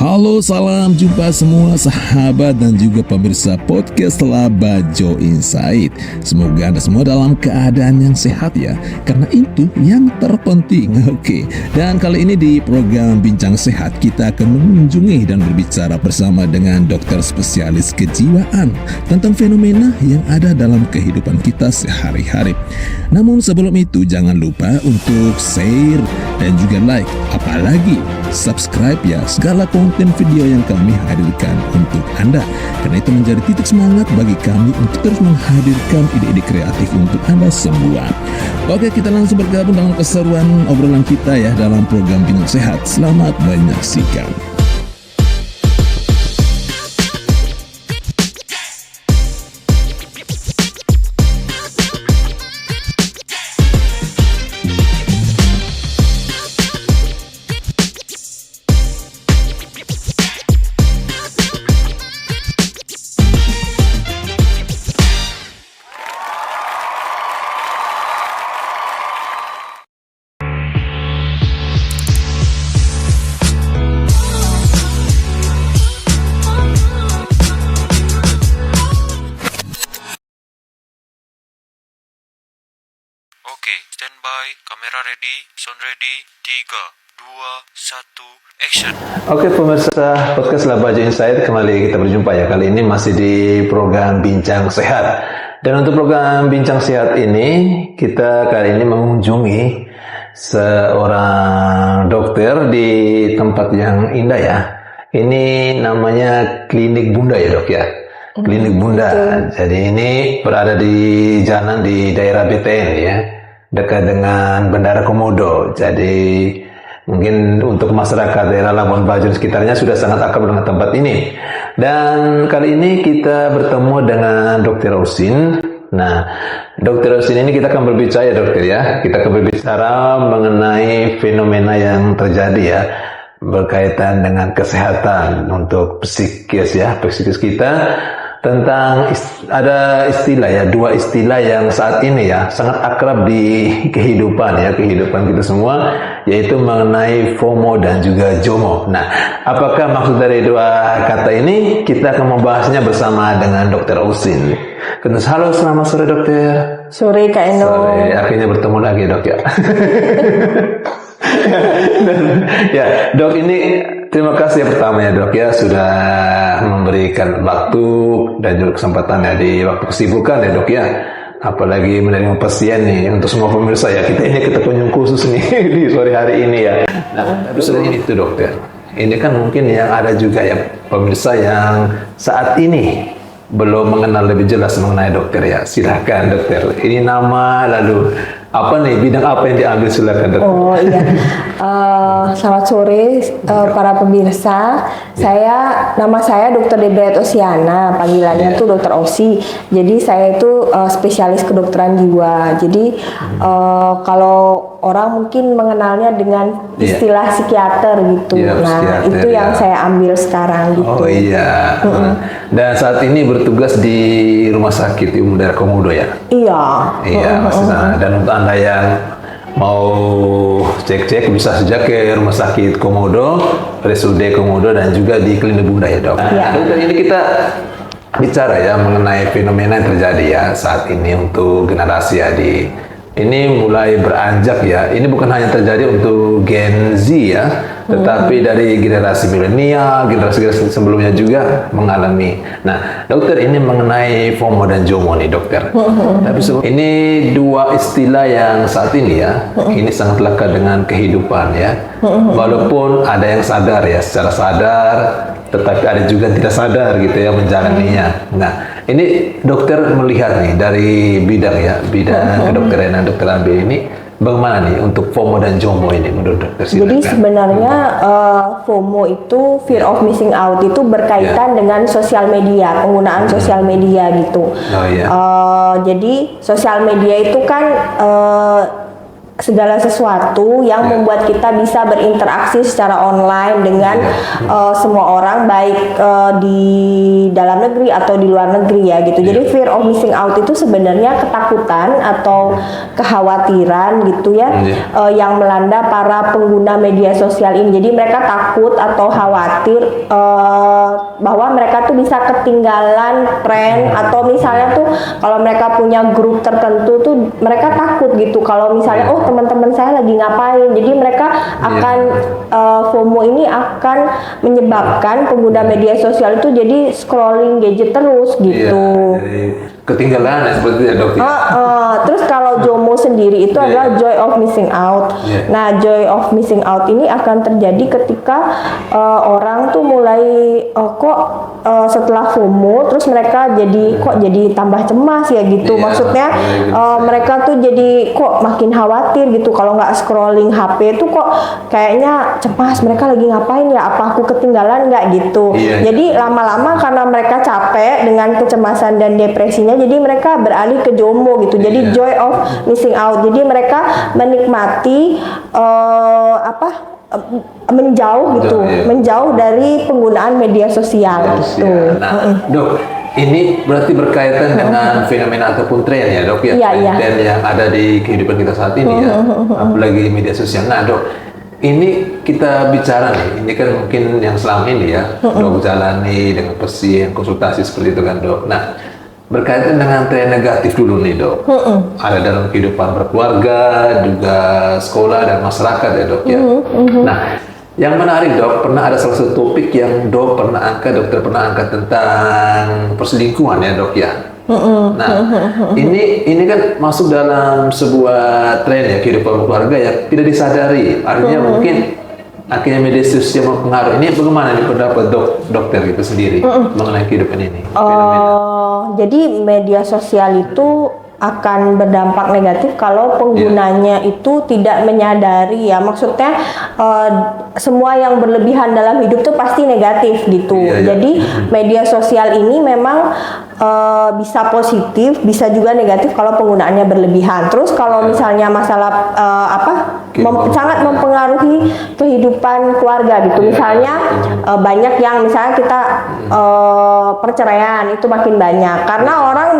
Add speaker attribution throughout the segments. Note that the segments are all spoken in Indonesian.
Speaker 1: Halo, salam jumpa semua sahabat dan juga pemirsa podcast Labajo Insight. Semoga Anda semua dalam keadaan yang sehat ya, karena itu yang terpenting. Oke, dan kali ini di program Bincang Sehat kita akan mengunjungi dan berbicara bersama dengan dokter spesialis kejiwaan tentang fenomena yang ada dalam kehidupan kita sehari-hari. Namun sebelum itu jangan lupa untuk share dan juga like, apalagi subscribe ya segala konten video yang kami hadirkan untuk Anda, karena itu menjadi titik semangat bagi kami untuk terus menghadirkan ide-ide kreatif untuk Anda semua. Oke, kita langsung bergabung dalam keseruan obrolan kita ya dalam program Bincang Sehat. Selamat menyaksikan.
Speaker 2: Oke, standby, kamera ready, sound ready, 3, 2, 1, action.
Speaker 3: Oke pemirsa podcast Labajo Insight, kembali kita berjumpa ya. Kali ini masih di program Bincang Sehat. Dan untuk program Bincang Sehat ini, kita kali ini mengunjungi seorang dokter di tempat yang indah ya. Ini namanya Klinik Bunda ya dok ya. Klinik Bunda. Jadi ini berada di Jalan di daerah BTN ya, dekat dengan Bandara Komodo. Jadi mungkin untuk masyarakat daerah Labuan Bajo sekitarnya sudah sangat akrab dengan tempat ini. Dan kali ini kita bertemu dengan Dr. Usin. Nah, Dr. Usin ini kita akan berbicara ya dokter ya. Kita akan berbicara mengenai fenomena yang terjadi ya, berkaitan dengan kesehatan untuk psikis ya, psikis kita. Tentang ada istilah ya, dua istilah yang saat ini ya sangat akrab di kehidupan ya, kehidupan kita semua, yaitu mengenai FOMO dan juga JOMO. Nah, apakah maksud dari dua kata ini? Kita akan membahasnya bersama dengan Dr. Usin. Halo, selamat sore dokter.
Speaker 4: Sore Kak Eno.
Speaker 3: Sore, akhirnya bertemu lagi dok ya. Ya dok, ini terima kasih pertama ya dok ya, sudah memberikan waktu dan juga kesempatan ya di waktu kesibukan ya dok ya, apalagi menerima pasien nih. Untuk semua pemirsa ya, kita punya khusus nih di sore hari ini ya. Nah, tapi selain itu dokter, ini kan mungkin yang ada juga ya pemirsa yang saat ini belum mengenal lebih jelas mengenai dokter ya. Silakan dokter, ini nama lalu apa nih, bidang apa yang diambil, silakan dokter.
Speaker 4: Oh iya, selamat sore para pemirsa. Nama saya Dr. Debrayat Osiana, panggilannya tuh Dr. Osi. Jadi saya itu spesialis kedokteran jiwa. Jadi kalau orang mungkin mengenalnya dengan istilah psikiater gitu. Nah, itu yang saya ambil sekarang gitu.
Speaker 3: Oh iya. Dan saat ini bertugas di Rumah Sakit Umum Daerah Komodo ya?
Speaker 4: Iya.
Speaker 3: Iya, masih sana. Dan untuk Anda yang mau cek-cek bisa saja ke Rumah Sakit Komodo, RSUD Komodo, dan juga di Klinik Bunda ya dok. Nah, ini kita bicara ya mengenai fenomena yang terjadi ya saat ini untuk generasi ya, ini mulai beranjak ya. Ini bukan hanya terjadi untuk Gen Z ya, tetapi dari generasi milenial, generasi sebelumnya juga mengalami. Nah, dokter, ini mengenai FOMO dan JOMO nih dokter. Tapi ini dua istilah yang saat ini ya, ini sangat lekat dengan kehidupan ya. Walaupun ada yang sadar ya, secara sadar, tetapi ada juga tidak sadar gitu ya menjalaninya. Nah, ini dokter melihat nih dari bidang kedokteran dan dokter ambil ini, bagaimana nih untuk FOMO dan JOMO ini menurut dokter? Silakan.
Speaker 4: Jadi sebenarnya FOMO itu fear of missing out, itu berkaitan dengan sosial media, penggunaan sosial media gitu.
Speaker 3: Oh iya.
Speaker 4: Jadi sosial media itu kan segala sesuatu yang membuat kita bisa berinteraksi secara online dengan semua orang, baik di dalam negeri atau di luar negeri ya gitu. Jadi fear of missing out itu sebenarnya ketakutan atau kekhawatiran gitu ya, yang melanda para pengguna media sosial ini. Jadi mereka takut atau khawatir bahwa mereka tuh bisa ketinggalan tren, atau misalnya tuh kalau mereka punya grup tertentu tuh mereka takut gitu kalau misalnya teman-teman saya lagi ngapain. Jadi mereka akan FOMO ini akan menyebabkan pengguna media sosial itu jadi scrolling gadget terus gitu.
Speaker 3: Jadi ketinggalan ya, seperti itu ya dok.
Speaker 4: Terus kalau JOMO sendiri itu adalah joy of missing out. Nah, joy of missing out ini akan terjadi ketika orang tuh mulai setelah FOMO terus mereka jadi tambah cemas ya gitu. Maksudnya mereka tuh jadi kok makin khawatir gitu, kalau nggak scrolling HP tuh kok kayaknya cemas, mereka lagi ngapain ya, apa aku ketinggalan nggak gitu. Jadi lama-lama karena mereka capek dengan kecemasan dan depresinya, jadi mereka beralih ke JOMO gitu. Jadi joy of missing out. Jadi mereka menikmati menjauh gitu, menjauh dari penggunaan media sosial gitu.
Speaker 3: Nah, dok, ini berarti berkaitan dengan fenomena ataupun tren ya dok ya, tren yang ada di kehidupan kita saat ini ya, apalagi media sosial. Nah dok, ini kita bicara nih, ini kan mungkin yang selama ini ya dok jalani dengan pasien konsultasi seperti itu kan dok. Nah, berkaitan dengan tren negatif dulu nih dok, ada dalam kehidupan berkeluarga, juga sekolah dan masyarakat ya dok ya. Nah, yang menarik dok, pernah ada salah satu topik yang dokter pernah angkat tentang perselingkuhan ya dok ya. Nah, ini kan masuk dalam sebuah tren ya kehidupan keluarga ya tidak disadari. Artinya mungkin akhirnya media sosial mempengaruhi. Ini bagaimana nih pendapat dokter itu sendiri mengenai kehidupan ini?
Speaker 4: Jadi media sosial itu akan berdampak negatif kalau penggunanya itu tidak menyadari ya. Maksudnya semua yang berlebihan dalam hidup tuh pasti negatif gitu. Jadi media sosial ini memang bisa positif, bisa juga negatif kalau penggunaannya berlebihan. Terus kalau misalnya masalah sangat mempengaruhi kehidupan keluarga gitu. Misalnya banyak yang misalnya kita perceraian itu makin banyak karena orang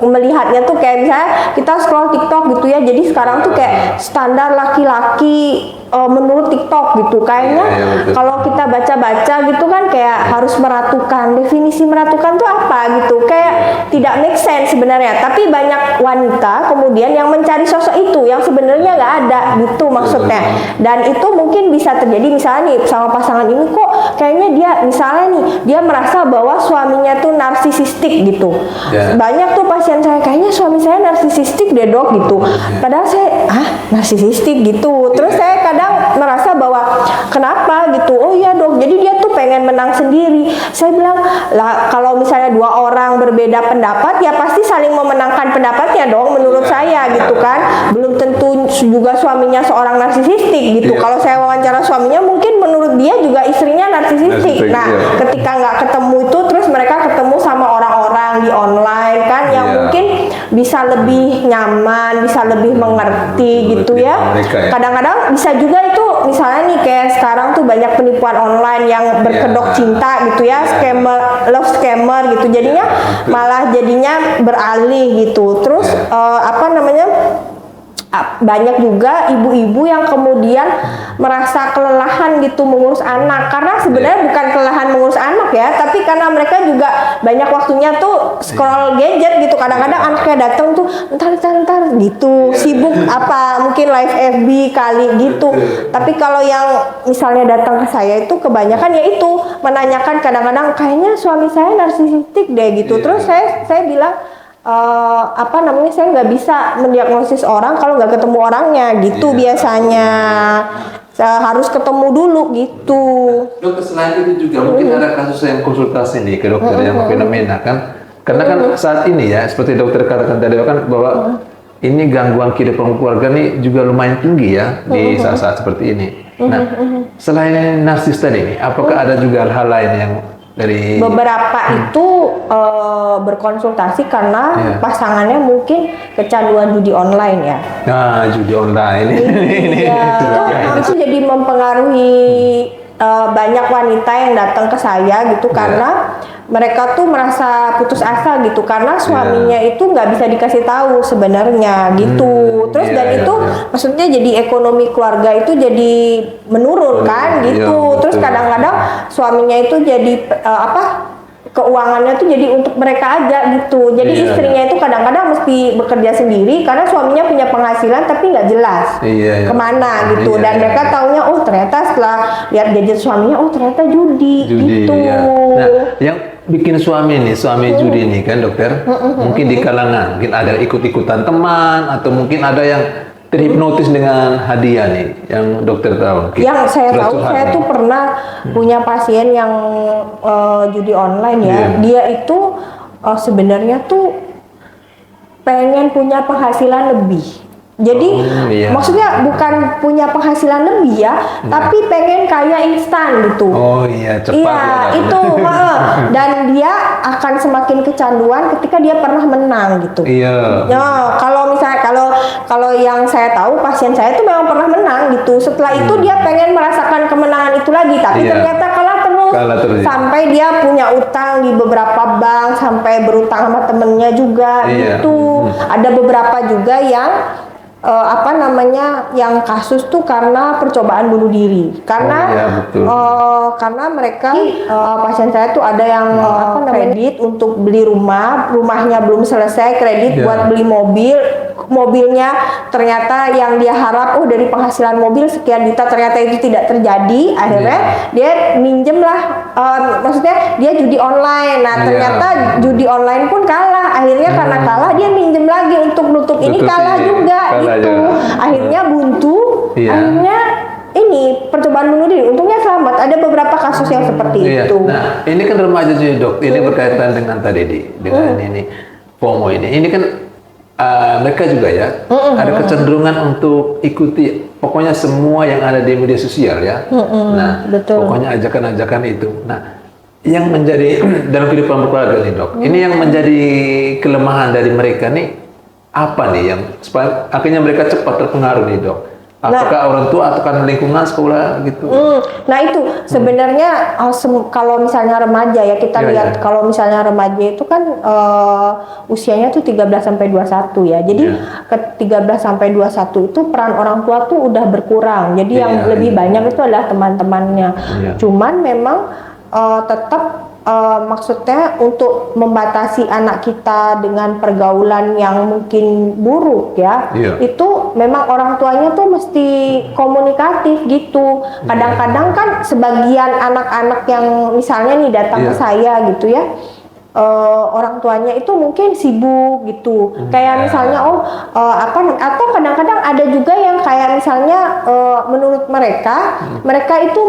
Speaker 4: melihatnya tuh kayak misalnya kita scroll TikTok gitu ya. Jadi sekarang tuh kayak standar laki-laki menurut TikTok gitu. Kayaknya kalau kita baca-baca gitu kan kayak harus meratukan. Definisi meratukan tuh apa gitu. Kayak tidak make sense sebenarnya. Tapi banyak wanita kemudian yang mencari sosok itu yang sebenarnya nggak ada gitu maksudnya. Dan itu mungkin bisa terjadi misalnya nih sama pasangan ini kok kayaknya dia misalnya nih dia merasa bahwa suaminya tuh narsisistik gitu. Banyak tuh pasien saya kayaknya suami saya narsisistik deh dok gitu. Padahal saya narsisistik gitu. Terus saya kadang merasa bahwa kenapa gitu. Oh iya dok, jadi dia tuh pengen menang sendiri. Saya bilang lah kalau misalnya dua orang berbeda pendapat ya pasti saling memenangkan pendapatnya dong menurut saya gitu kan. Belum tentu juga suaminya seorang narsisistik gitu. Kalau saya wawancara suaminya mungkin menurut dia juga istrinya narsisistik. Nah ketika nggak ketemu itu terus mereka ketemu sama orang-orang di online kan yang mungkin bisa lebih nyaman, bisa lebih mengerti gitu ya. Kadang-kadang bisa juga itu misalnya nih kayak sekarang tuh banyak penipuan online yang berkedok cinta gitu ya, love scammer gitu. Jadinya malah jadinya beralih gitu. Terus banyak juga ibu-ibu yang kemudian merasa kelelahan gitu mengurus anak, karena sebenarnya bukan kelelahan mengurus anak ya, tapi karena mereka juga banyak waktunya tuh scroll gadget gitu. Kadang-kadang anaknya datang tuh entar gitu, sibuk mungkin live FB kali gitu. Tapi kalau yang misalnya datang ke saya itu kebanyakan ya itu menanyakan kadang-kadang kayaknya suami saya narsisistik deh gitu. Terus saya bilang saya nggak bisa mendiagnosis orang kalau nggak ketemu orangnya gitu. Biasanya harus ketemu dulu gitu.
Speaker 3: Dokter, selain itu juga mungkin ada kasus yang konsultasi nih ke dokter yang fenomena kan, karena kan saat ini ya seperti dokter katakan tadi kan bahwa ini gangguan kehidupan keluarga nih juga lumayan tinggi ya di saat-saat seperti ini. Nah, selain narsis tadi nih, apakah ada juga hal lain yang dari
Speaker 4: Beberapa itu berkonsultasi karena
Speaker 3: Iya.
Speaker 4: pasangannya mungkin kecanduan judi online ya.
Speaker 3: nah, judi online ini.
Speaker 4: Iya, itu jadi mempengaruhi banyak wanita yang datang ke saya gitu karena mereka tuh merasa putus asa gitu karena suaminya itu nggak bisa dikasih tahu sebenarnya gitu. Terus
Speaker 3: iya,
Speaker 4: dan
Speaker 3: iya,
Speaker 4: itu
Speaker 3: iya.
Speaker 4: maksudnya jadi ekonomi keluarga itu jadi menurun kan
Speaker 3: Iya,
Speaker 4: gitu. Terus
Speaker 3: betul.
Speaker 4: kadang-kadang suaminya itu jadi keuangannya tuh jadi untuk mereka aja gitu. Jadi
Speaker 3: Iya,
Speaker 4: istrinya itu kadang-kadang mesti bekerja sendiri karena suaminya punya penghasilan tapi nggak jelas
Speaker 3: Iya, iya.
Speaker 4: kemana gitu.
Speaker 3: Iya,
Speaker 4: Dan
Speaker 3: iya.
Speaker 4: mereka taunya oh ternyata setelah lihat gadget suaminya oh ternyata judi gitu.
Speaker 3: ya. Nah, yang bikin suami judi nih kan dokter, mungkin di kalangan, mungkin ada ikut-ikutan teman atau mungkin ada yang terhipnotis dengan hadiah nih, yang dokter tahu.
Speaker 4: Yang saya tahu,
Speaker 3: Curhat
Speaker 4: saya
Speaker 3: nih.
Speaker 4: tuh pernah punya pasien yang judi online ya.
Speaker 3: Iya.
Speaker 4: Dia itu sebenarnya tuh pengen punya penghasilan lebih. Jadi
Speaker 3: iya.
Speaker 4: maksudnya bukan punya penghasilan lebih ya, tapi pengen kaya instan gitu.
Speaker 3: Oh iya, cepat
Speaker 4: Iya,
Speaker 3: ya,
Speaker 4: itu dan dia akan semakin kecanduan ketika dia pernah menang gitu.
Speaker 3: Iya.
Speaker 4: Ya, kalau misalnya kalau yang saya tahu pasien saya itu memang pernah menang gitu. Setelah itu dia pengen merasakan kemenangan itu lagi, tapi
Speaker 3: Iya.
Speaker 4: ternyata kalah terus.
Speaker 3: Kalah terus.
Speaker 4: Sampai dia punya utang di beberapa bank, sampai berutang sama temennya juga
Speaker 3: Iya.
Speaker 4: gitu. Ada beberapa juga yang yang kasus tuh karena percobaan bunuh diri karena
Speaker 3: Oh, iya, betul.
Speaker 4: karena mereka pasien saya tuh ada yang kredit untuk beli rumahnya belum selesai, kredit
Speaker 3: Iya.
Speaker 4: buat beli mobilnya ternyata yang dia harap dari penghasilan mobil sekian juta ternyata itu tidak terjadi, akhirnya dia minjem lah, maksudnya dia judi online. Nah
Speaker 3: Iya.
Speaker 4: ternyata judi online pun kalah, akhirnya karena kalah dia minjem lagi untuk nutup ini,
Speaker 3: Nutup
Speaker 4: kalah
Speaker 3: ini,
Speaker 4: juga
Speaker 3: kalah
Speaker 4: gitu.
Speaker 3: juga.
Speaker 4: Akhirnya buntu,
Speaker 3: Iya.
Speaker 4: akhirnya ini percobaan bunuh diri. Untungnya selamat. Ada beberapa kasus yang seperti
Speaker 3: Iya.
Speaker 4: itu.
Speaker 3: Nah, ini kan remaja juga dok. Ini berkaitan dengan tadi dengan ini FOMO ini. Ini kan mereka juga ya ada kecenderungan untuk ikuti pokoknya semua yang ada di media sosial ya. Nah,
Speaker 4: betul.
Speaker 3: pokoknya ajakan-ajakan itu. Nah, yang menjadi dalam kehidupan berkeluarga nih dok. Ini yang menjadi kelemahan dari mereka nih apa nih yang supaya akhirnya mereka cepat terpengaruh nih dok? Apakah orang tua atau kan lingkungan sekolah gitu?
Speaker 4: Nah itu sebenarnya kalau misalnya remaja ya kita
Speaker 3: Iya,
Speaker 4: lihat
Speaker 3: iya.
Speaker 4: kalau misalnya remaja itu kan usianya tuh 13 sampai 21 ya. Jadi ke 13 sampai 21 itu peran orang tua tuh udah berkurang. Jadi yang
Speaker 3: Iya,
Speaker 4: lebih
Speaker 3: iya.
Speaker 4: banyak itu adalah teman-temannya.
Speaker 3: Iya.
Speaker 4: Cuman memang tetap maksudnya untuk membatasi anak kita dengan pergaulan yang mungkin buruk ya,
Speaker 3: Iya.
Speaker 4: itu memang orang tuanya tuh mesti komunikatif gitu. Kadang-kadang kan sebagian anak-anak yang misalnya nih datang ke
Speaker 3: Iya.
Speaker 4: saya gitu ya, orang tuanya itu mungkin sibuk gitu. Kayak misalnya atau kadang-kadang ada juga yang kayak misalnya menurut mereka itu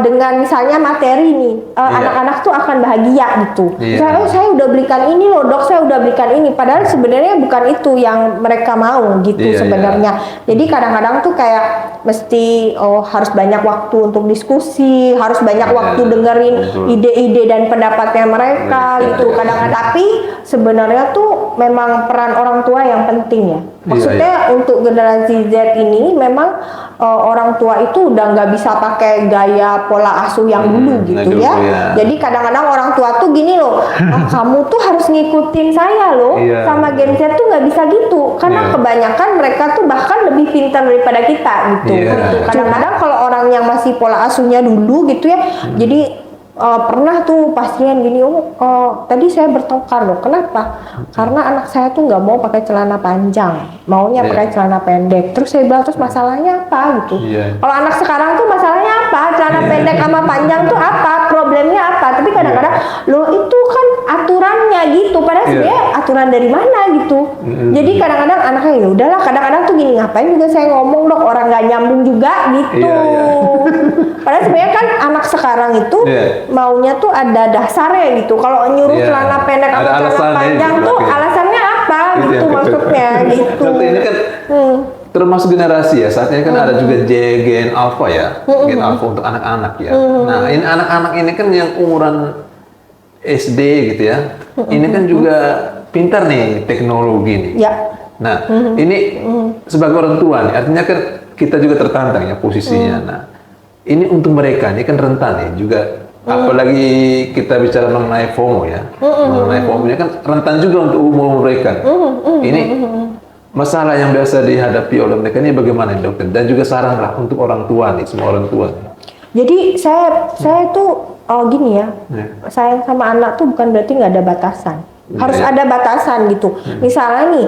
Speaker 4: dengan misalnya materi nih anak-anak tuh akan bahagia gitu.
Speaker 3: Iya.
Speaker 4: Misalnya saya udah belikan ini loh dok, saya udah belikan ini, padahal sebenarnya bukan itu yang mereka mau gitu
Speaker 3: Iya,
Speaker 4: sebenarnya. Jadi kadang-kadang tuh kayak mesti harus banyak waktu untuk diskusi, harus banyak waktu dengerin
Speaker 3: betul.
Speaker 4: ide-ide dan pendapatnya mereka gitu. Kadang-kadang tapi sebenarnya tuh memang peran orang tua yang penting ya. Maksudnya untuk generasi Z ini memang orang tua itu udah nggak bisa pakai gaya pola asuh yang dulu gitu ya. Jadi kadang-kadang orang tua tuh gini loh, kamu tuh harus ngikutin saya loh,
Speaker 3: Iya.
Speaker 4: sama Gen Z tuh nggak bisa gitu, karena
Speaker 3: Iya.
Speaker 4: kebanyakan mereka tuh bahkan lebih pintar daripada kita gitu.
Speaker 3: Iya.
Speaker 4: Gitu. Kadang-kadang kalau orang yang masih pola asuhnya dulu gitu ya, jadi pernah tuh pasien gini, tadi saya bertengkar loh, kenapa? Karena anak saya tuh nggak mau pakai celana panjang, maunya
Speaker 3: Iya.
Speaker 4: pakai celana pendek. Terus saya bilang, terus masalahnya apa gitu?
Speaker 3: Iya.
Speaker 4: Kalau anak sekarang tuh masalahnya apa? Celana pendek sama panjang tuh apa? Problemnya apa? Tapi kadang-kadang loh itu kan aturannya gitu, padahal
Speaker 3: Iya.
Speaker 4: sebenarnya aturan dari mana gitu. Jadi kadang-kadang anaknya ya udahlah, kadang-kadang tuh gini, ngapain juga saya ngomong dok, orang nggak nyambung juga gitu.
Speaker 3: Iya,
Speaker 4: Padahal sebenarnya kan anak sekarang itu
Speaker 3: Iya.
Speaker 4: maunya tuh ada dasarnya gitu. Kalau nyuruh
Speaker 3: Iya.
Speaker 4: celana pendek
Speaker 3: Ada
Speaker 4: sama celana
Speaker 3: alasannya
Speaker 4: panjang
Speaker 3: di
Speaker 4: tuh
Speaker 3: belakang.
Speaker 4: alasannya apa
Speaker 3: Itu
Speaker 4: gitu
Speaker 3: yang betul.
Speaker 4: maksudnya gitu.
Speaker 3: Dokter, ini kan termasuk generasi ya. Saatnya kan ada juga Gen Alpha ya, Gen Alpha untuk anak-anak ya. Nah, ini anak-anak ini kan yang umuran SD gitu ya. Ini kan juga pintar nih teknologi nih.
Speaker 4: Ya.
Speaker 3: Nah, ini sebagai orang tua nih, artinya kan kita juga tertantang ya posisinya. Nah, ini untuk mereka ini kan rentan nih juga. Apalagi kita bicara mengenai FOMO ya, mengenai FOMO-nya kan rentan juga untuk umur mereka. Ini masalah yang biasa dihadapi oleh mereka ini bagaimana dokter? Dan juga saran lah untuk orang tua nih, semua orang tua.
Speaker 4: Jadi saya tuh gini ya, sayang sama anak tuh bukan berarti nggak ada batasan. Harus ada batasan gitu. Misalnya nih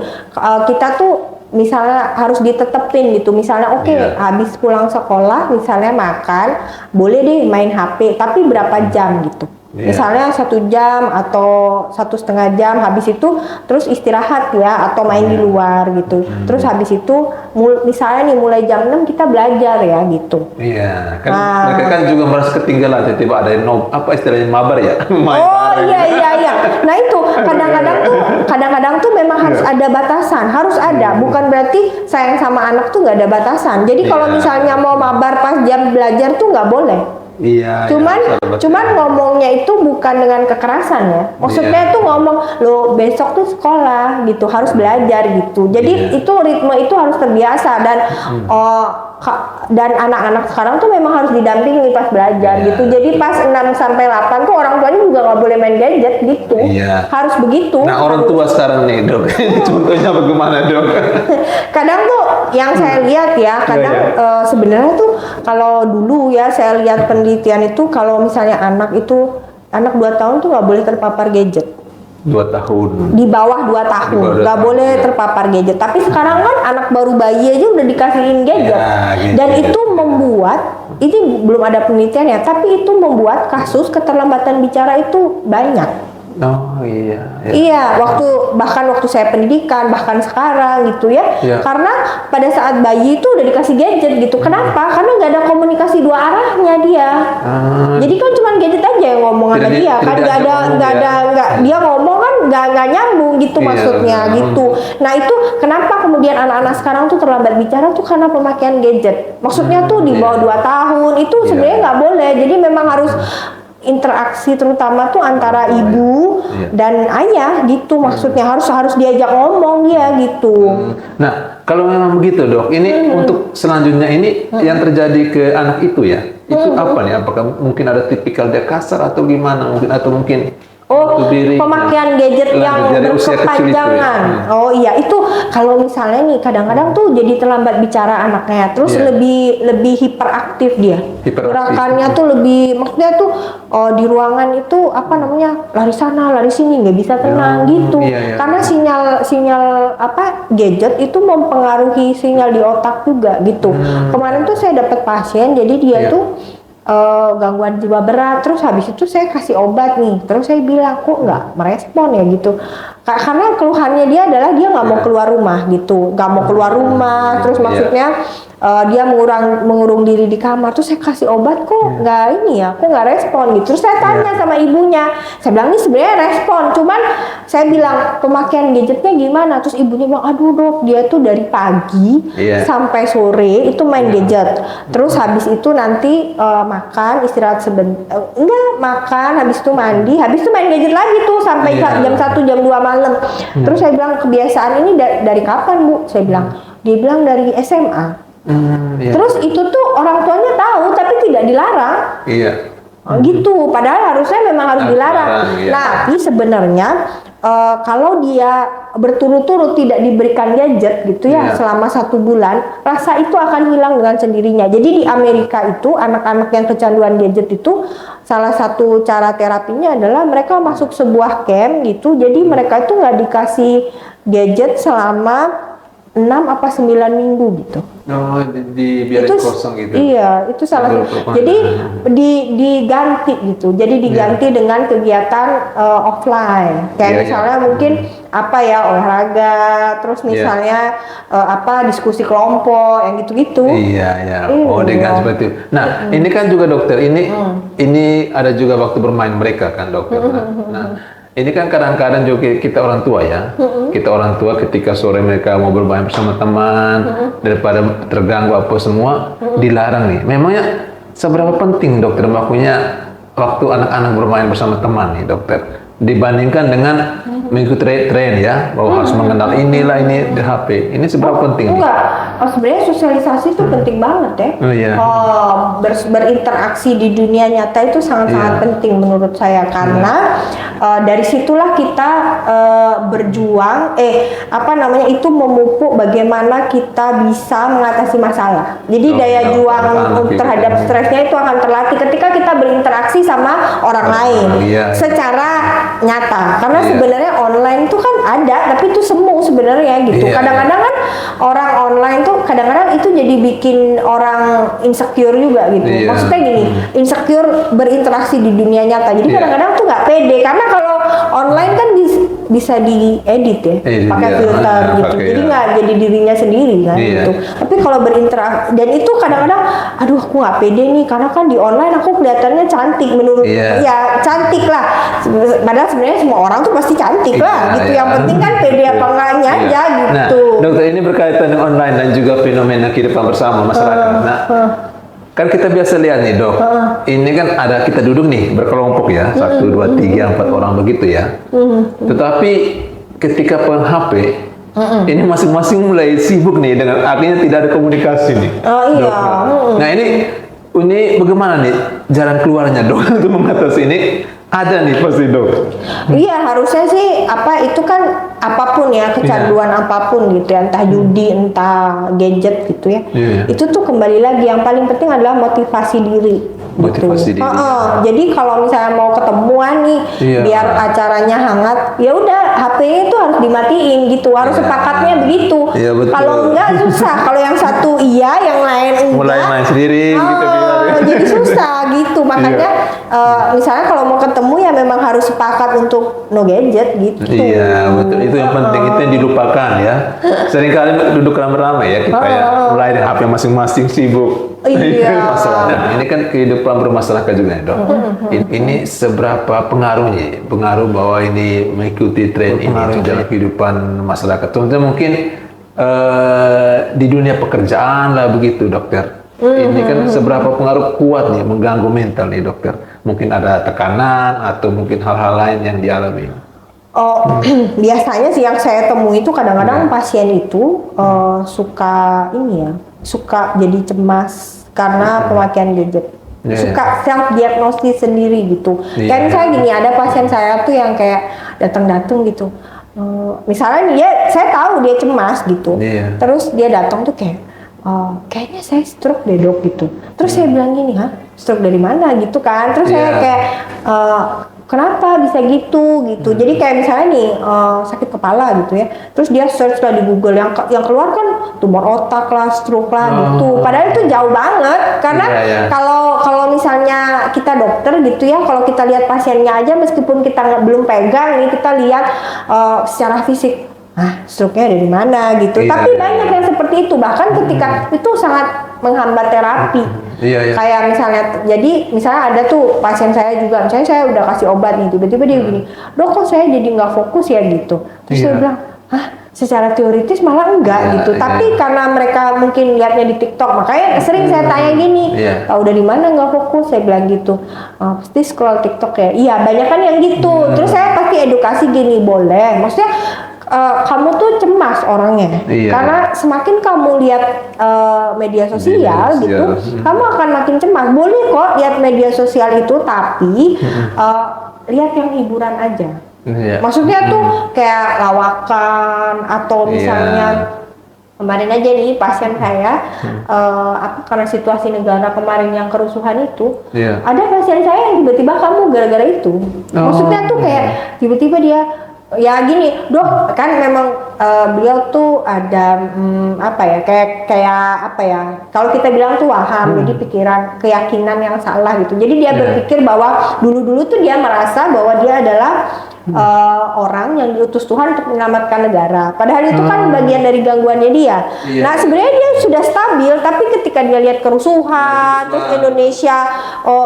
Speaker 4: kita tuh misalnya harus ditetepin gitu. Misalnya habis pulang sekolah misalnya makan, boleh deh main HP, tapi berapa jam gitu. Misalnya 1 jam atau 1,5 jam, habis itu terus istirahat ya, atau main di luar gitu. Terus habis itu misalnya nih mulai jam 6 kita belajar ya gitu.
Speaker 3: Iya, kan mereka kan juga merasa ketinggalan, tiba-tiba ada yang apa istilahnya mabar ya.
Speaker 4: Iya. Nah itu kadang-kadang tuh memang harus ada batasan, harus ada. Bukan berarti sayang sama anak tuh nggak ada batasan. Jadi kalau misalnya mau mabar pas jam belajar tuh nggak boleh.
Speaker 3: Iya.
Speaker 4: Cuman ngomongnya itu bukan dengan kekerasan ya. Maksudnya tuh ngomong, lo besok tuh sekolah gitu, harus belajar gitu. Jadi itu ritme itu harus terbiasa dan anak-anak sekarang tuh memang harus didampingi pas belajar gitu. Jadi pas 6 sampai 8 tuh orang tuanya juga nggak boleh main gadget gitu. Harus begitu.
Speaker 3: Nah, orang tua sekarang nih, Dok. Contohnya bagaimana, Dok?
Speaker 4: Kadang tuh yang saya lihat ya, sebenarnya tuh kalau dulu ya saya lihat penelitian itu, kalau misalnya anak 2 tahun tuh nggak boleh terpapar gadget.
Speaker 3: 2 tahun.
Speaker 4: Di bawah 2 tahun nggak boleh terpapar gadget. Tapi sekarang kan anak baru bayi aja udah dikasihin gadget. Dan itu membuat, ini belum ada penelitian ya, tapi itu membuat kasus keterlambatan bicara itu banyak.
Speaker 3: Oh iya.
Speaker 4: Iya, bahkan waktu saya pendidikan, bahkan sekarang gitu ya. Karena pada saat bayi itu udah dikasih gadget gitu. Kenapa? Karena nggak ada komunikasi 2 arahnya dia. Jadi kan cuma gadget aja yang ngomong sama dia, kan dia ngomong kan nggak nyambung gitu maksudnya gitu. Nah itu kenapa kemudian anak-anak sekarang tuh terlambat bicara tuh karena pemakaian gadget. Maksudnya tuh di bawah 2 tahun itu sebenarnya nggak boleh. Jadi memang harus interaksi terutama tuh antara ibu dan ayah gitu, maksudnya harus diajak ngomong dia gitu.
Speaker 3: Nah, kalau memang begitu, Dok, ini untuk selanjutnya ini yang terjadi ke anak itu ya, itu apa nih? Apakah mungkin ada tipikal dia kasar atau gimana? Mungkin
Speaker 4: pemakaian gadget yang berkepanjangan. Oh iya, itu kalau misalnya nih kadang-kadang tuh jadi terlambat bicara anaknya, terus lebih hiperaktif dia. Gerakannya tuh lebih, maksudnya tuh di ruangan itu lari sana lari sini, nggak bisa tenang gitu. Karena sinyal gadget itu mempengaruhi sinyal di otak juga gitu. Kemarin tuh saya dapat pasien, jadi dia tuh gangguan jiwa berat, terus habis itu saya kasih obat nih, terus saya bilang kok nggak merespon ya gitu, karena keluhannya dia adalah dia nggak mau keluar rumah gitu, nggak mau keluar rumah, terus maksudnya dia mengurung diri di kamar, terus saya kasih obat kok nggak nggak respon gitu. Terus saya tanya sama ibunya, saya bilang ini sebenarnya respon, cuman saya bilang pemakaian gadgetnya gimana, terus ibunya bilang aduh Dok, dia tuh dari pagi sampai sore itu main gadget, terus habis itu nanti makan istirahat sebentar, makan, habis itu mandi, habis itu main gadget lagi tuh sampai jam 1 jam 2 malam. Terus saya bilang kebiasaan ini dari kapan Bu? Saya bilang, dia bilang dari SMA. Terus itu tuh orang tuanya tahu tapi tidak dilarang. Gitu, padahal harusnya memang harus dilarang. Nah, ini sebenarnya kalau dia berturut-turut tidak diberikan gadget gitu ya selama 1 bulan, rasa itu akan hilang dengan sendirinya. Jadi di Amerika itu anak-anak yang kecanduan gadget itu salah satu cara terapinya adalah mereka masuk sebuah camp gitu. Jadi mereka itu nggak dikasih gadget selama 6 apa 9 minggu gitu.
Speaker 3: Oh, dibiarin kosong gitu.
Speaker 4: Iya, itu salah satu. Jadi diganti gitu. Jadi diganti dengan kegiatan offline. Kayak misalnya mungkin olahraga, terus misalnya diskusi kelompok yang gitu-gitu.
Speaker 3: Iya. Oh, dengan seperti itu. Nah, ini kan juga dokter, ini ada juga waktu bermain mereka kan dokter. Nah, ini kan kadang-kadang juga kita orang tua ya. Kita orang tua ketika sore mereka mau bermain bersama teman, daripada terganggu apa semua, dilarang nih. Memangnya seberapa penting dokter waktunya waktu anak-anak bermain bersama teman nih dokter? Dibandingkan dengan mengikuti tren ya, bahwa harus mengenal inilah ini di HP. Ini seberapa penting?
Speaker 4: Enggak, sebenarnya sosialisasi itu penting banget ya.
Speaker 3: Oh iya.
Speaker 4: Berinteraksi di dunia nyata itu sangat-sangat penting menurut saya, karena dari situlah kita berjuang, itu memupuk bagaimana kita bisa mengatasi masalah. Jadi daya juang terhadap stresnya itu akan terlatih ketika kita berinteraksi sama orang lain secara nyata. Karena sebenarnya online tuh kan ada, tapi itu semu sebenarnya gitu. Kadang-kadang kan orang online tuh kadang-kadang itu jadi bikin orang insecure juga gitu. Maksudnya gini, insecure berinteraksi di dunia nyata. Jadi kadang-kadang tuh nggak pede, karena kalau online kan bisa diedit ya, pakai filter gitu. Jadi nggak jadi dirinya sendiri kan gitu. Tapi kalau berinteraksi, dan itu kadang-kadang, aduh aku nggak pede nih, karena kan di online aku kelihatannya cantik menurut ya cantik lah. Padahal sebenarnya semua orang tuh pasti cantik lah gitu. Yang penting kan pede apa enggaknya aja gitu.
Speaker 3: Nah, dokter, ini berkaitan dengan online dan juga fenomena kehidupan bersama masyarakat. Kan kita biasa lihat nih dok, ini kan ada kita duduk nih berkelompok ya, 1, 2, 3, 4 orang begitu ya. Tetapi ketika pegang HP, ini masing-masing mulai sibuk nih, dengan artinya tidak ada komunikasi nih. Dok. Nah ini bagaimana nih jalan keluarnya dok untuk mengatasi ini? Ada nih pasti dok.
Speaker 4: Iya, harusnya sih itu kan apapun ya, kecanduan apapun gitu ya, entah judi, entah gadget gitu ya. Itu tuh kembali lagi yang paling penting adalah motivasi diri.
Speaker 3: Motivasi diri.
Speaker 4: Jadi kalau misalnya mau ketemuan nih, biar acaranya hangat, ya udah HP-nya itu harus dimatiin gitu. Harus sepakatnya begitu. Kalau enggak susah. Kalau yang satu yang lain enggak.
Speaker 3: Mulai main sendiri gitu.
Speaker 4: Jadi susah gitu. Makanya misalnya kalau mau ketemu ya memang harus sepakat untuk no gadget gitu.
Speaker 3: Iya betul, itu yang penting, itu yang dilupakan ya. Seringkali duduk rame-rame ya kita mulai dari HP masing-masing sibuk. Masalahnya ini kan kehidupan bermasyarakat juga ya dok. Ini seberapa pengaruh bahwa ini mengikuti tren ini dalam kehidupan masyarakat. Contohnya mungkin di dunia pekerjaan lah begitu dokter. Ini kan seberapa pengaruh kuat nih mengganggu mental nih dokter. Mungkin ada tekanan atau mungkin hal-hal lain yang dialami.
Speaker 4: Biasanya sih yang saya temui itu kadang-kadang pasien itu suka jadi cemas karena pemakaian gadget. Suka self diagnosis sendiri gitu. Kayak misalnya gini, ada pasien saya tuh yang kayak datang-datang gitu. Misalnya saya tahu dia cemas gitu. Terus dia datang tuh kayak kayaknya saya stroke deh dok gitu. Terus saya bilang gini, stroke dari mana gitu kan. Terus saya kayak kenapa bisa gitu. Jadi kayak misalnya nih sakit kepala gitu ya. Terus dia search lah di Google, yang keluar kan tumor otak lah, stroke lah gitu. Padahal itu jauh banget, karena kalau misalnya kita dokter gitu ya, kalau kita lihat pasiennya aja meskipun kita belum pegang nih, kita lihat secara fisik, stroke-nya dari mana gitu. Tapi banyak yang seperti itu, bahkan ketika itu sangat menghambat terapi. Kayak misalnya ada tuh pasien saya juga, misalnya saya udah kasih obat nih, tiba-tiba dia gini, dok kok saya jadi nggak fokus ya gitu. Terus saya bilang, secara teoritis malah enggak gitu. Tapi karena mereka mungkin lihatnya di TikTok, makanya sering saya tanya gini, tahu dari mana nggak fokus? Saya bilang gitu, pasti scroll TikTok ya. Iya, banyak kan yang gitu. Terus saya pasti edukasi gini, boleh. Maksudnya kamu tuh cemas orangnya, karena semakin kamu lihat media sosial gitu, kamu akan makin cemas. Boleh kok lihat media sosial itu, tapi lihat yang hiburan aja. Maksudnya tuh kayak lawakan atau misalnya kemarin aja nih pasien saya, karena situasi negara kemarin yang kerusuhan itu, ada pasien saya yang tiba-tiba kamu gara-gara itu. Maksudnya tuh kayak tiba-tiba dia gini, dok, kan memang beliau tuh ada kalau kita bilang tuh waham, jadi keyakinan yang salah gitu. Jadi dia berpikir bahwa dulu-dulu tuh dia merasa bahwa dia adalah orang yang diutus Tuhan untuk menyelamatkan negara. Padahal itu kan bagian dari gangguannya dia. Nah sebenarnya dia sudah stabil, tapi ketika dia lihat kerusuhan, terus Indonesia,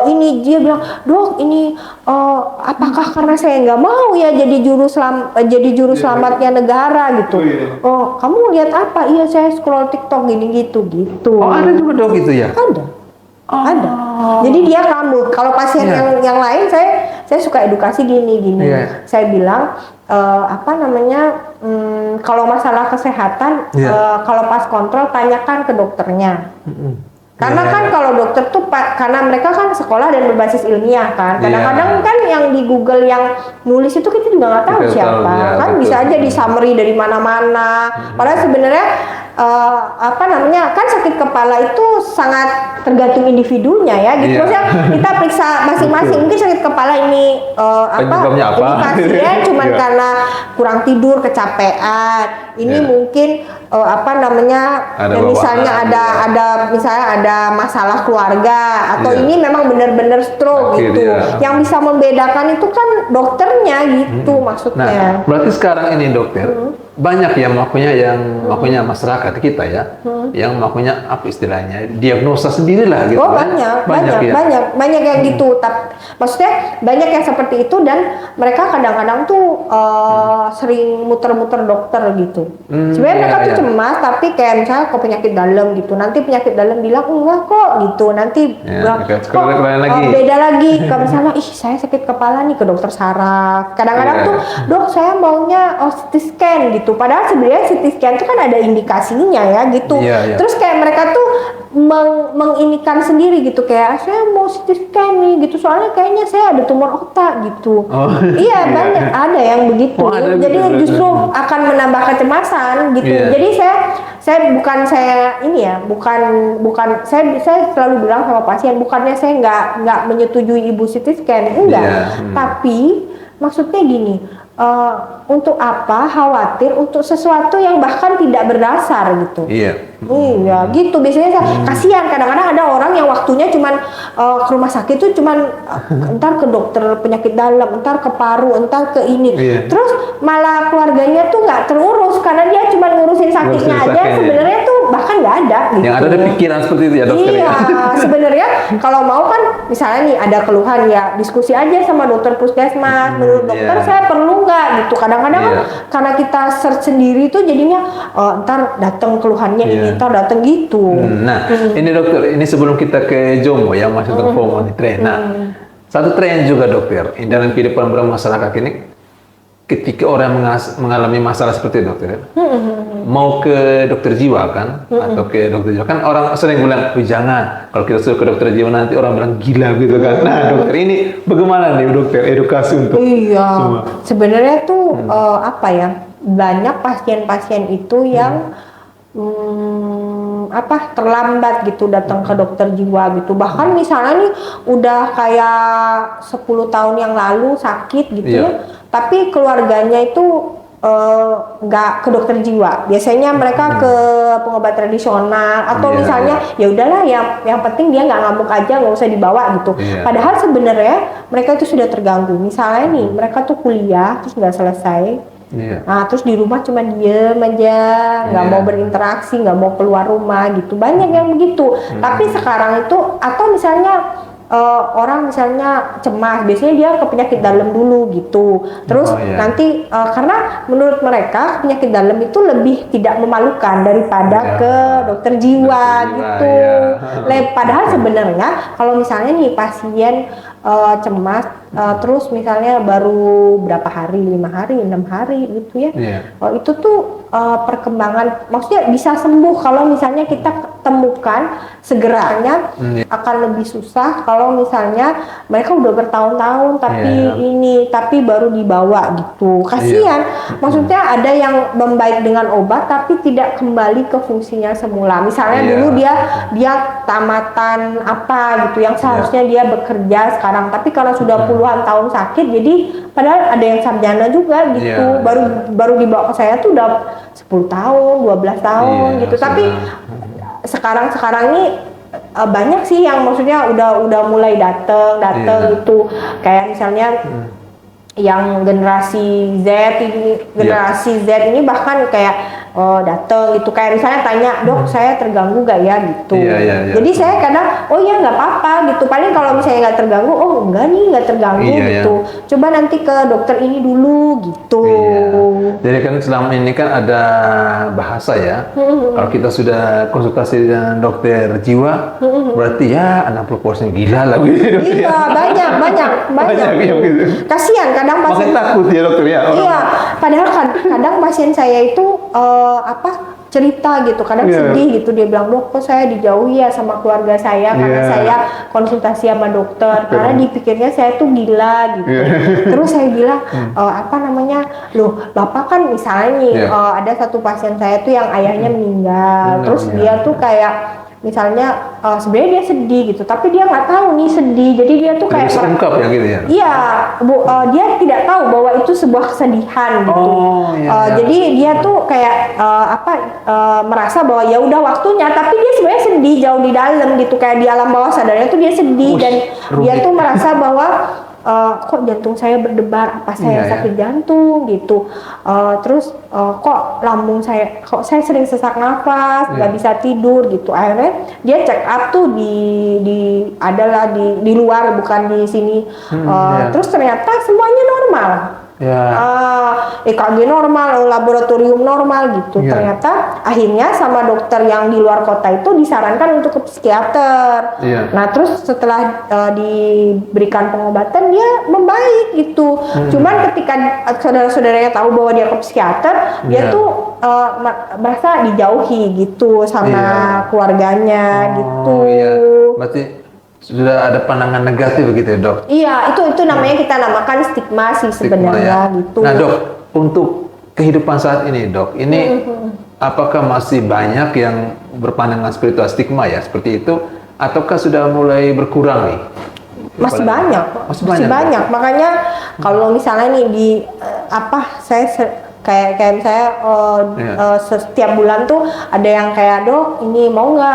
Speaker 4: ini dia bilang, dok ini apakah karena saya nggak mau ya jadi juru selamatnya negara gitu. Oh kamu lihat apa? Iya saya scroll TikTok gini gitu.
Speaker 3: Oh ada juga dok itu ya?
Speaker 4: Ada. Jadi dia kamu. Kalau pasien yang lain saya suka edukasi gini. Saya bilang kalau masalah kesehatan kalau pas kontrol tanyakan ke dokternya. Karena kan kalau dokter tuh karena mereka kan sekolah dan berbasis ilmiah kan. Kadang-kadang kan yang di Google yang nulis itu kita juga nggak tahu siapa. Kan bisa aja di summary dari mana-mana. Padahal sebenarnya kan sakit kepala itu sangat tergantung individunya ya gitu. Maksudnya kita periksa masing-masing, mungkin sakit kepala ini ini pasien cuman karena kurang tidur, kecapean. Ini mungkin misalnya ada masalah keluarga atau ini memang benar-benar stroke gitu. Yang bisa membedakan itu kan dokternya gitu maksudnya.
Speaker 3: Nah, berarti sekarang ini dokter banyak ya makanya masyarakat kita ya yang makanya apa istilahnya diagnosa sendirilah gitu.
Speaker 4: Oh banyak yang gitu. Maksudnya banyak yang seperti itu dan mereka kadang-kadang tuh sering muter-muter dokter gitu. Sebenarnya mereka tuh cemas tapi kayak misalnya kok penyakit dalam gitu. Nanti penyakit dalam bilang enggak kok gitu. Nanti bilang kok beda lagi. Kalau misalnya saya sakit kepala nih ke dokter saraf. Kadang-kadang tuh dok saya maunya CT scan gitu. Padahal sebenarnya CT scan itu kan ada indikasinya ya gitu. Terus kayak mereka tuh menginikan sendiri gitu kayak saya mau CT scan nih gitu soalnya kayaknya saya ada tumor otak gitu. Banyak ada yang begitu. Jadi justru akan menambah kecemasan gitu. Jadi saya selalu bilang sama pasien bukannya saya nggak menyetujui ibu CT scan enggak. Tapi maksudnya gini. Untuk apa khawatir untuk sesuatu yang bahkan tidak berdasar gitu. Iya gitu biasanya kasihan kadang-kadang ada orang yang waktunya cuman ke rumah sakit tuh cuman entar ke dokter penyakit dalam, entar ke paru, entar ke ini. Terus malah keluarganya tuh nggak terurus karena dia cuma ngurusin sakitnya aja sebenarnya tuh bahkan nggak ada gitu.
Speaker 3: Yang ada pikiran seperti itu ya dokter.
Speaker 4: Sebenarnya kalau mau kan misalnya nih ada keluhan ya diskusi aja sama dokter puskesmas. Menurut dokter saya perlu nggak gitu. Kadang-kadang kan karena kita search sendiri tuh jadinya ntar datang keluhannya ini, ntar datang gitu.
Speaker 3: Ini dokter, ini sebelum kita ke Jomo yang masih terfomo di tren. Satu tren juga dokter dalam kehidupan bermasyarakat ini ketika orang mengalami masalah seperti itu dokter, mau ke dokter jiwa kan, atau ke dokter jiwa kan orang sering bilang, jangan kalau kita suruh ke dokter jiwa nanti orang bilang gila gitu kan. Nah dokter ini bagaimana nih dokter edukasi untuk semua?
Speaker 4: Sebenarnya tuh banyak pasien-pasien itu yang terlambat gitu datang ke dokter jiwa gitu. Bahkan misalnya nih udah kayak 10 tahun yang lalu sakit gitu ya. Tapi keluarganya itu nggak ke dokter jiwa. Biasanya mereka ke pengobat tradisional atau misalnya ya udahlah yang penting dia nggak ngamuk aja, nggak usah dibawa gitu. Padahal sebenarnya mereka itu sudah terganggu. Misalnya nih mereka tuh kuliah terus nggak selesai. Nah, terus di rumah cuma diem aja, nggak mau berinteraksi, nggak mau keluar rumah gitu. Banyak yang begitu. Tapi sekarang itu atau misalnya orang misalnya cemas, biasanya dia ke penyakit dalam dulu gitu. Terus nanti karena menurut mereka penyakit dalam itu lebih tidak memalukan daripada ke dokter jiwa gitu. Padahal sebenarnya kalau misalnya nih pasien cemas terus misalnya baru berapa hari, 5 hari, 6 hari gitu ya. Itu tuh perkembangan maksudnya bisa sembuh kalau misalnya kita temukan segeranya. Akan lebih susah kalau misalnya mereka udah bertahun-tahun tapi baru dibawa gitu. Kasihan. Maksudnya ada yang membaik dengan obat tapi tidak kembali ke fungsinya semula. Misalnya dulu dia tamatan apa gitu yang seharusnya dia bekerja sekarang, tapi karena sudah puluhan tahun sakit jadi padahal ada yang sarjana juga gitu. Baru dibawa ke saya tuh udah 10 tahun, 12 tahun gitu. Tapi sekarang ini banyak sih yang maksudnya udah mulai dateng gitu. Kayak misalnya yang generasi Z ini bahkan kayak datang gitu, kayak misalnya tanya, dok saya terganggu gak ya gitu. Jadi saya kadang oh ya nggak apa-apa gitu, paling kalau misalnya nggak terganggu, oh enggak nih nggak terganggu gitu, coba nanti ke dokter ini dulu gitu.
Speaker 3: Jadi kan selama ini kan ada bahasa ya, kalau kita sudah konsultasi dengan dokter jiwa, berarti ya 60% gila lah gitu.
Speaker 4: Iya, banyak
Speaker 3: ya, gitu.
Speaker 4: Kasihan kadang pasien.
Speaker 3: Makin takut ya dokter ya.
Speaker 4: Iya, padahal kadang pasien saya itu cerita gitu, kadang sedih gitu, dia bilang, dok kok saya dijauhi ya sama keluarga saya karena saya konsultasi sama dokter karena dipikirnya saya tuh gila gitu. Terus saya bilang loh bapak kan misalnya nih ada satu pasien saya tuh yang ayahnya meninggal, terus dia tuh kayak misalnya sebenarnya dia sedih gitu, tapi dia nggak tahu nih sedih, jadi dia tuh kayak
Speaker 3: terungkap ya gitu ya.
Speaker 4: Iya, dia tidak tahu bahwa itu sebuah kesedihan gitu. Jadi dia tuh kayak merasa bahwa ya udah waktunya, tapi dia sebenarnya sedih jauh di dalam gitu, kayak di alam bawah sadarnya tuh dia sedih dan dia tuh merasa bahwa kok jantung saya berdebar, apa saya sakit jantung gitu, terus kok lambung saya, kok saya sering sesak nafas, nggak bisa tidur gitu. Akhirnya dia check up tuh di luar bukan di sini, terus ternyata semuanya normal. EKG normal, laboratorium normal gitu. Ternyata akhirnya sama dokter yang di luar kota itu disarankan untuk ke psikiater. Nah terus setelah diberikan pengobatan dia membaik gitu. Cuman ketika saudara-saudaranya tahu bahwa dia ke psikiater, dia tuh merasa dijauhi gitu sama keluarganya gitu.
Speaker 3: Berarti sudah ada pandangan negatif begitu ya dok? Iya,
Speaker 4: itu namanya kita namakan stigma sih sebenarnya gitu.
Speaker 3: Nah dok, untuk kehidupan saat ini dok, ini apakah masih banyak yang berpandangan spiritual stigma ya seperti itu, ataukah sudah mulai berkurang nih?
Speaker 4: Masih banyak. Makanya kalau misalnya nih saya kayak saya setiap bulan tuh ada yang kayak, dok ini mau nggak?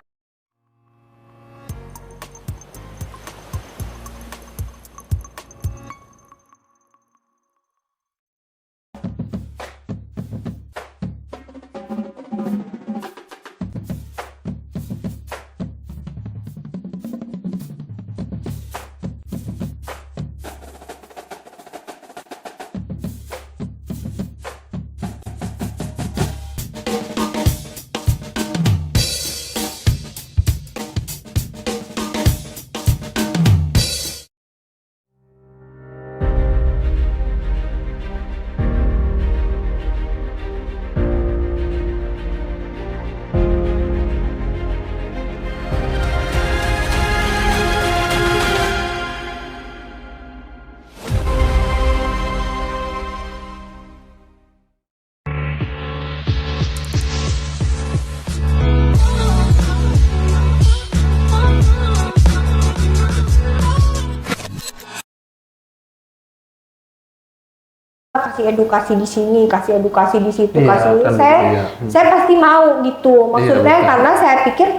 Speaker 4: Kasih edukasi di sini, kasih edukasi di situ, kasih ini, saya pasti mau gitu. Maksudnya karena saya pikir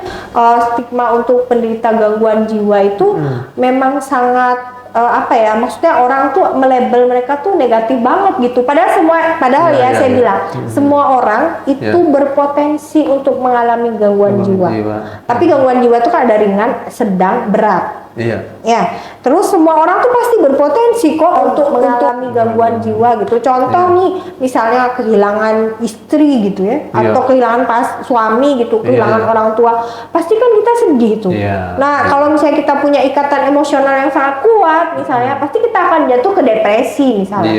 Speaker 4: stigma untuk penderita gangguan jiwa itu memang sangat maksudnya orang tuh melabel mereka tuh negatif banget gitu. Padahal saya bilang semua orang itu berpotensi untuk mengalami gangguan jiwa. Tapi gangguan jiwa itu kan ada ringan, sedang, berat. Ya, terus semua orang tuh pasti berpotensi kok untuk mengalami gangguan jiwa gitu. Contoh nih, misalnya kehilangan istri gitu ya, atau kehilangan suami gitu, kehilangan orang tua, pasti kan kita sedih tuh. Nah, kalau misalnya kita punya ikatan emosional yang sangat kuat, misalnya, pasti kita akan jatuh ke depresi misalnya.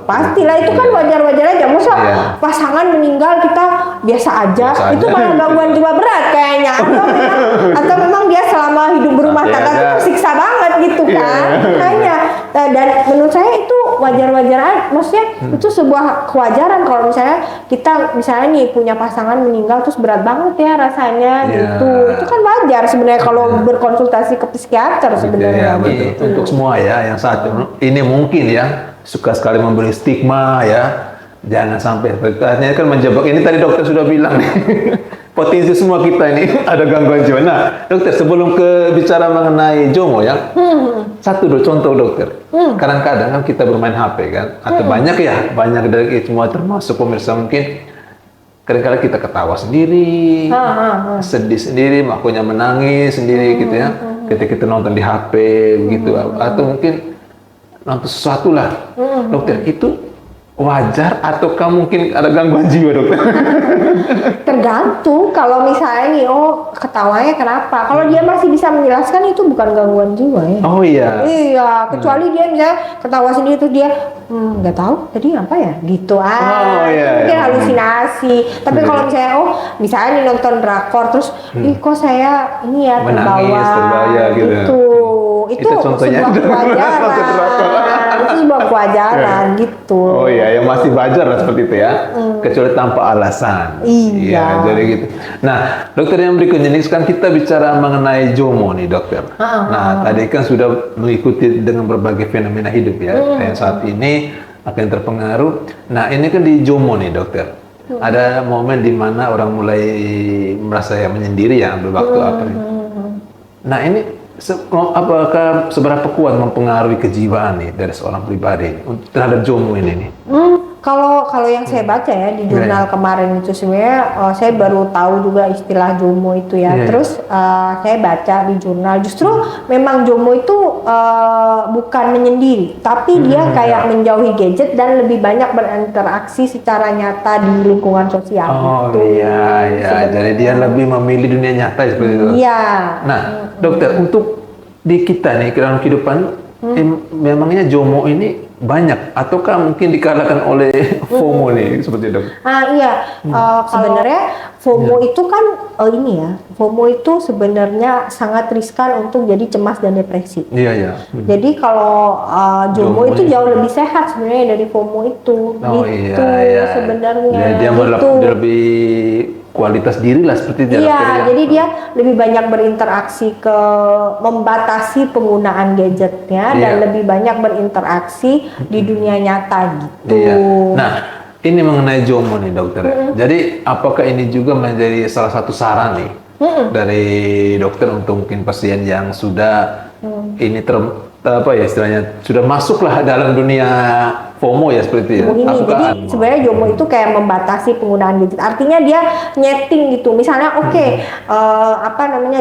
Speaker 4: Pastilah itu kan wajar-wajar aja. Masa pasangan meninggal kita biasa aja, itu malah gangguan jiwa berat kayaknya. Atau memang dia selama hidup berumah tangga siksa banget gitu kan. Makanya dan menurut saya itu wajar-wajar aja, maksudnya itu sebuah kewajaran kalau misalnya kita nih punya pasangan meninggal terus berat banget ya rasanya gitu. Itu kan wajar sebenarnya kalau berkonsultasi ke psikiater sebenarnya gitu.
Speaker 3: Untuk semua ya yang saat ini mungkin ya suka sekali memberi stigma ya, Jangan sampai. Artinya kan menjebak. Ini tadi dokter sudah bilang nih. Potensi semua kita ini ada gangguan jiwa. Nah, dokter sebelum ke bicara mengenai JOMO ya, satu contoh dokter. Kadang-kadang kan kita bermain HP kan, atau banyak dari semua termasuk pemirsa mungkin. Kadang-kadang kita ketawa sendiri, sedih sendiri, makanya menangis sendiri gitu ya. Ketika kita nonton di HP gitu, atau mungkin nonton sesuatu lah. Dokter, itu wajar ataukah mungkin ada gangguan jiwa dokter?
Speaker 4: Tergantung. Kalau misalnya nih, ketawanya kenapa? Kalau dia masih bisa menjelaskan, itu bukan gangguan jiwa ya.
Speaker 3: Oh iya.
Speaker 4: Iya, kecuali dia misalnya ketawa sendiri terus dia nggak tahu tadi apa ya gitu. Mungkin halusinasi. Tapi kalau misalnya nih nonton drakor terus, kok saya ini ya
Speaker 3: terbaya gitu.
Speaker 4: Itu contohnya sebuah kewajaran. Itu sebuah kewajaran gitu.
Speaker 3: Oh iya, yang masih wajar lah seperti itu ya. Kecuali tanpa alasan.
Speaker 4: Iya.
Speaker 3: Jadi gitu. Nah, dokter yang berikutnya ini kan kita bicara mengenai JOMO nih dokter. Nah, tadi kan sudah mengikuti dengan berbagai fenomena hidup ya. Yang saat ini akan terpengaruh. Nah, ini kan di JOMO nih dokter. Ada momen di mana orang mulai merasa menyendiri ya, ambil waktu apa nih. Nah, ini apakah seberapa kuat mempengaruhi kejiwaan nih dari seorang pribadi terhadap JOMO ini nih?
Speaker 4: Kalau yang saya baca ya di jurnal kemarin itu sebenarnya saya baru tahu juga istilah JOMO itu ya. Terus saya baca di jurnal justru memang JOMO itu bukan menyendiri, tapi dia kayak menjauhi gadget dan lebih banyak berinteraksi secara nyata di lingkungan sosial.
Speaker 3: Iya. Jadi dia lebih memilih dunia nyata seperti itu.
Speaker 4: Iya.
Speaker 3: Nah, dokter, untuk di kita nih dalam kehidupan memangnya JOMO ini banyak ataukah mungkin dikalahkan oleh FOMO nih seperti itu?
Speaker 4: Sebenarnya FOMO itu kan FOMO itu sebenarnya sangat riskan untuk jadi cemas dan depresi.
Speaker 3: Iya.
Speaker 4: Jadi kalau JOMO itu jauh lebih sehat sebenarnya dari FOMO itu. Sebenarnya.
Speaker 3: Jadi dia lebih kualitas diri lah seperti itu.
Speaker 4: Iya, jadi dia lebih banyak berinteraksi membatasi penggunaan gadgetnya dan lebih banyak berinteraksi di dunia nyata gitu.
Speaker 3: Iya. Nah, ini mengenai JOMO nih dokter. Jadi apakah ini juga menjadi salah satu saran nih dari dokter untuk mungkin pasien yang sudah ini istilahnya sudah masuklah dalam dunia FOMO ya seperti itu.
Speaker 4: Jadi sebenarnya JOMO itu kayak membatasi penggunaan gadget. Artinya dia nyeting gitu. Misalnya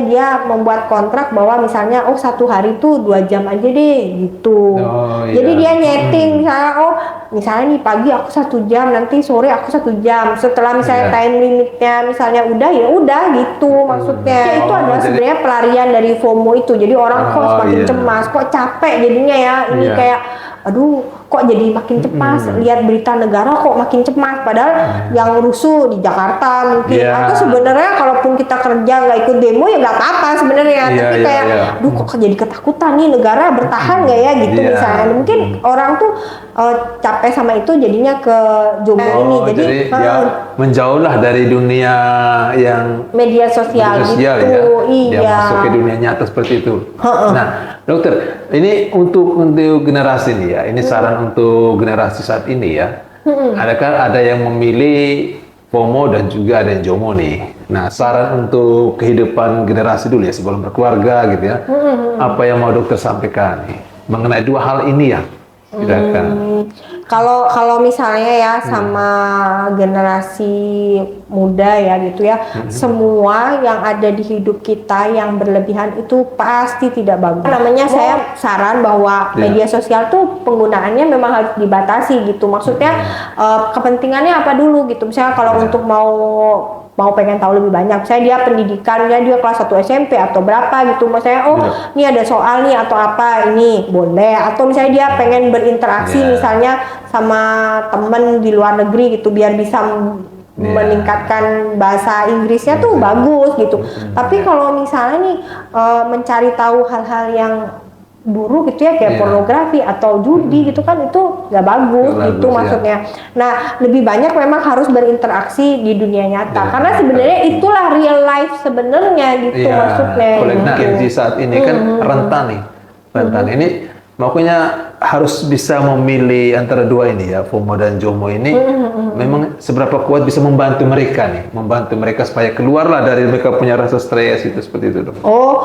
Speaker 4: dia membuat kontrak bahwa misalnya 1 hari tuh 2 jam aja deh gitu. Jadi dia nyeting misalnya nih pagi aku 1 jam, nanti sore aku 1 jam. Setelah misalnya time limitnya misalnya udah gitu maksudnya. Itu adalah sebenarnya pelarian dari FOMO itu. Jadi orang kok semakin cemas, kok capek jadinya ya. Ini kayak kok jadi makin cemas, lihat berita negara kok makin cemas, padahal yang rusuh di Jakarta mungkin, atau sebenarnya kalaupun kita kerja nggak ikut demo ya nggak apa-apa sebenarnya, tapi kayak, kok jadi ketakutan nih negara bertahan nggak ya gitu misalnya, mungkin orang tuh capek sama itu jadinya ke JOMO ini, jadi
Speaker 3: dia menjauhlah dari dunia yang
Speaker 4: media sosial gitu,
Speaker 3: dia masuk ke dunia nyata seperti itu. Nah, dokter, ini untuk generasi nih ya, ini saran untuk generasi saat ini ya. Adakah ada yang memilih FOMO dan juga ada yang JOMO nih? Nah, saran untuk kehidupan generasi dulu ya sebelum berkeluarga gitu ya. Apa yang mau dokter sampaikan nih mengenai dua hal ini ya?
Speaker 4: Kalau misalnya ya sama generasi muda ya gitu ya, semua yang ada di hidup kita yang berlebihan itu pasti tidak bagus. Namanya saya saran bahwa media sosial tuh penggunaannya memang harus dibatasi gitu. Maksudnya kepentingannya apa dulu gitu. Misalnya kalau untuk mau pengen tahu lebih banyak, misalnya dia pendidikannya dia kelas 1 SMP atau berapa gitu, misalnya ini ada soal nih atau apa, ini boleh, atau misalnya dia pengen berinteraksi misalnya sama temen di luar negeri gitu biar bisa meningkatkan bahasa Inggrisnya tuh bagus gitu. Tapi kalau misalnya nih mencari tahu hal-hal yang buruk gitu ya kayak pornografi atau judi gitu kan, itu nggak bagus gitu maksudnya. Nah, lebih banyak memang harus berinteraksi di dunia nyata karena sebenarnya itulah real life sebenarnya gitu maksudnya.
Speaker 3: Oleh Gen Z saat ini kan rentan nih, ini makanya harus bisa memilih antara dua ini ya, FOMO dan JOMO ini. Memang seberapa kuat bisa membantu mereka supaya keluarlah dari mereka punya rasa stres itu, seperti itu, Dok.
Speaker 4: Oh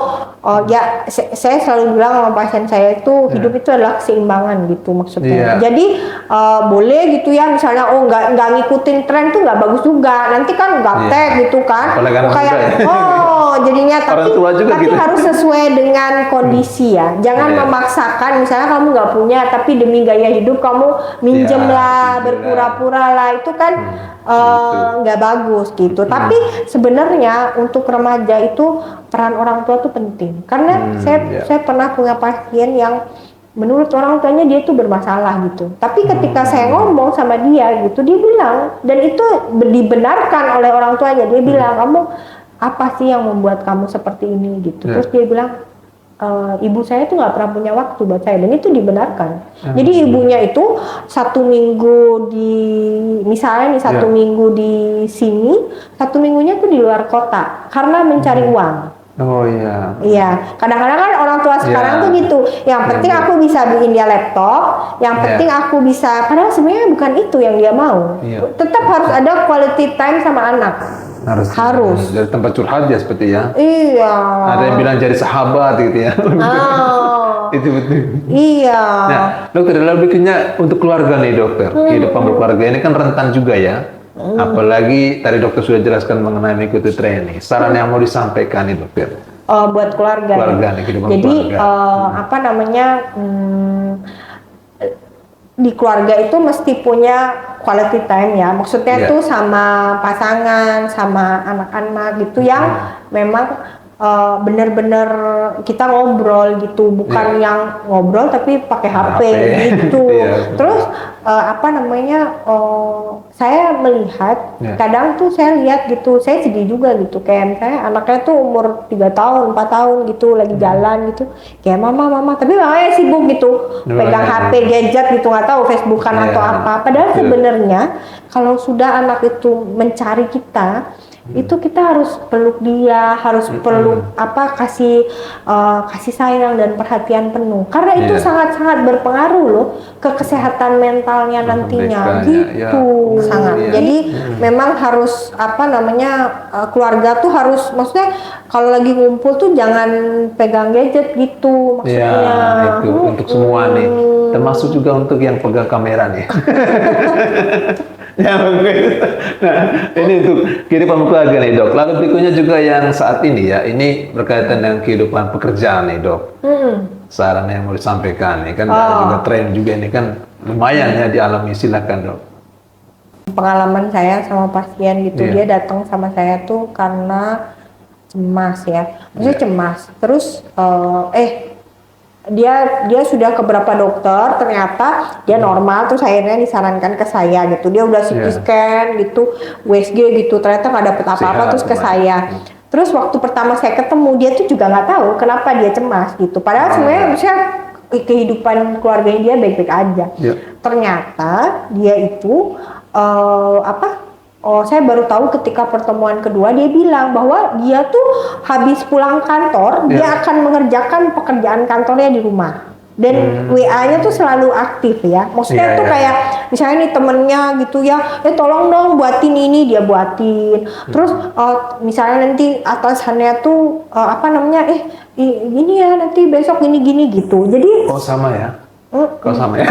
Speaker 4: ya, saya selalu bilang sama pasien saya itu hidup itu adalah keseimbangan gitu maksudnya. Jadi boleh gitu ya, misalnya nggak ngikutin tren tuh nggak bagus juga. Nanti kan gaptek gitu kan. Kayak jadinya tapi gitu. Harus sesuai dengan kondisi ya. Jangan memaksakan. Misalnya kamu nggak punya, tapi demi gaya hidup kamu minjem lah, berpura-pura lah, itu kan nggak bagus gitu. Tapi sebenarnya untuk remaja itu peran orang tua tuh penting. Karena saya pernah punya pasien yang menurut orang tuanya dia tuh bermasalah gitu. Tapi ketika saya ngomong sama dia gitu, dia bilang, dan itu dibenarkan oleh orang tuanya, dia bilang, kamu apa sih yang membuat kamu seperti ini gitu. Terus dia bilang, ibu saya tuh nggak pernah punya waktu buat saya, dan itu dibenarkan. Jadi ibunya itu 1 minggu di, misalnya nih 1 minggu di sini, 1 minggunya tuh di luar kota karena mencari uang.
Speaker 3: Oh iya.
Speaker 4: Iya, kadang-kadang kan orang tua sekarang tuh gitu. Yang penting aku bisa bikin dia laptop, yang penting aku bisa, padahal sebenarnya bukan itu yang dia mau. Tetap harus ada quality time sama anak. Harus. Dari
Speaker 3: tempat curhat ya seperti ya.
Speaker 4: Iya.
Speaker 3: Ada yang bilang jadi sahabat gitu ya. Itu betul.
Speaker 4: Iya.
Speaker 3: Nah, dokter, dalam berikutnya untuk keluarga nih, dokter. Kehidupan berkeluarga ini kan rentan juga ya. Apalagi tadi dokter sudah jelaskan mengenai mengikuti training. Saran yang mau disampaikan nih, dokter.
Speaker 4: Buat keluarga
Speaker 3: nih, kehidupan
Speaker 4: jadi
Speaker 3: keluarga.
Speaker 4: Di keluarga itu mesti punya quality time ya. Maksudnya tuh sama pasangan, sama anak-anak gitu yang memang bener-bener kita ngobrol gitu, bukan yang ngobrol tapi pakai HP gitu. Terus saya melihat kadang tuh saya lihat gitu, saya sedih juga gitu, kayak misalnya anaknya tuh umur 3 tahun, 4 tahun gitu lagi jalan gitu, kayak mama, tapi mamanya sibuk gitu, pegang HP, gadget gitu, nggak tahu Facebookan atau apa. Padahal sebenarnya kalau sudah anak itu mencari kita, itu kita harus peluk dia, harus kasih sayang dan perhatian penuh, karena itu sangat-sangat berpengaruh loh ke kesehatan mentalnya nantinya gitu. Sangat. Jadi memang harus keluarga tuh harus, maksudnya kalau lagi ngumpul tuh jangan pegang gadget gitu maksudnya.
Speaker 3: Itu untuk semua nih, termasuk juga untuk yang pegang kamera nih. Nah, ini untuk kehidupan keluarga nih, Dok. Lalu berikutnya juga yang saat ini ya, ini berkaitan dengan kehidupan pekerjaan nih, Dok. Saran yang mau disampaikan nih, kan ada juga tren juga ini kan lumayan ya dialami, silakan, Dok.
Speaker 4: Pengalaman saya sama pasien gitu, dia datang sama saya tuh karena cemas ya, maksudnya cemas. Terus dia sudah ke beberapa dokter, ternyata dia normal, terus akhirnya disarankan ke saya gitu. Dia udah CT scan gitu, USG gitu, ternyata nggak dapet apa-apa, terus ke saya. Terus waktu pertama saya ketemu, dia tuh juga nggak tahu kenapa dia cemas gitu. Padahal sebenarnya kehidupan keluarganya dia baik-baik aja. Ternyata dia itu saya baru tahu ketika pertemuan kedua, dia bilang bahwa dia tuh habis pulang kantor, dia akan mengerjakan pekerjaan kantornya di rumah. Dan WA-nya tuh selalu aktif ya. Maksudnya tuh kayak misalnya nih temennya gitu ya, tolong dong buatin ini, dia buatin. Terus misalnya nanti atasannya tuh ini ya nanti besok gini gitu. Jadi
Speaker 3: sama ya. Kok sama ya?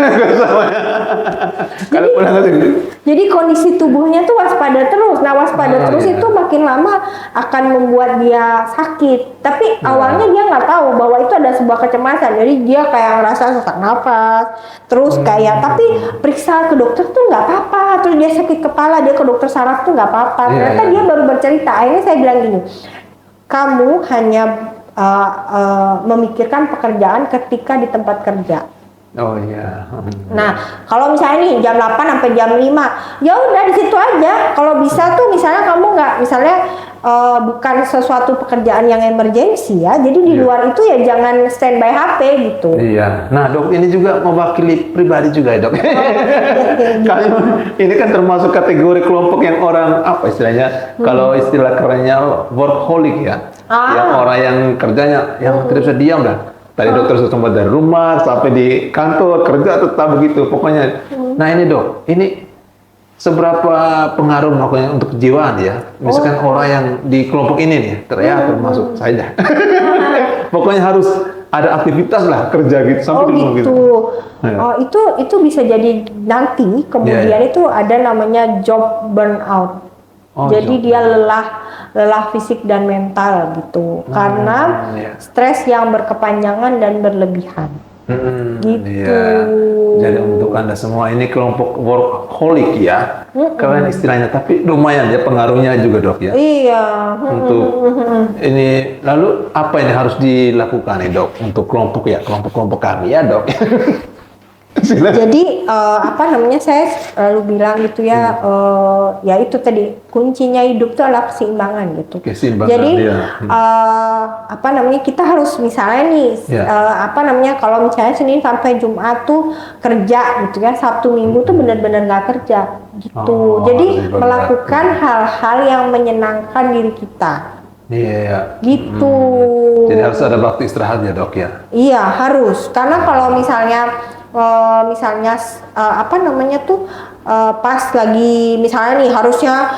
Speaker 4: Jadi kondisi tubuhnya tuh waspada terus. Nah, waspada terus itu makin lama akan membuat dia sakit. Tapi awalnya dia nggak tahu bahwa itu ada sebuah kecemasan. Jadi dia kayak ngerasa sesak nafas. Terus tapi periksa ke dokter tuh nggak apa-apa. Terus dia sakit kepala, dia ke dokter saraf tuh nggak apa-apa. Ternyata dia baru bercerita. Akhirnya saya bilang gini, kamu hanya memikirkan pekerjaan ketika di tempat kerja.
Speaker 3: Oh iya.
Speaker 4: Nah, kalau misalnya nih jam 8 sampai jam 5, ya udah di situ aja. Kalau bisa tuh misalnya kamu nggak, misalnya bukan sesuatu pekerjaan yang emergensi ya. Jadi di luar itu ya jangan standby HP gitu.
Speaker 3: Iya. Nah, Dok, ini juga mewakili pribadi juga ya, Dok. Ini kan termasuk kategori kelompok yang orang apa istilahnya? Kalau istilah kerennya workaholic ya. Yang orang yang kerjanya yang tidak bisa diam dah. Tadi dokter sudah sempat dari rumah sampai di kantor kerja tetap begitu. Pokoknya, nah ini dok, ini seberapa pengaruh makanya untuk kejiwaan ya? Misalkan orang yang di kelompok ini nih, termasuk saya. Pokoknya harus ada aktivitas lah kerja gitu sampai di rumah gitu.
Speaker 4: Oh, itu bisa jadi nanti kemudian itu ada namanya job burnout. Jadi dia lelah fisik dan mental gitu karena stres yang berkepanjangan dan berlebihan. Gitu.
Speaker 3: Iya. Jadi untuk Anda semua ini kelompok workaholic ya, kalian istilahnya, tapi lumayan ya pengaruhnya juga dok ya.
Speaker 4: Iya.
Speaker 3: Untuk ini lalu apa ini harus dilakukan nih dok untuk kelompok kami ya dok.
Speaker 4: Jadi saya selalu bilang gitu ya, ya itu tadi kuncinya hidup itu adalah keseimbangan gitu. Jadi kita harus misalnya nih kalau misalnya Senin sampai Jumat tuh kerja gitu ya, Sabtu Minggu tuh benar-benar nggak kerja gitu. Jadi melakukan hal-hal yang menyenangkan diri kita.
Speaker 3: Iya.
Speaker 4: Gitu.
Speaker 3: Jadi harus ada waktu istirahat ya dok ya.
Speaker 4: Iya harus, karena kalau misalnya pas lagi misalnya nih harusnya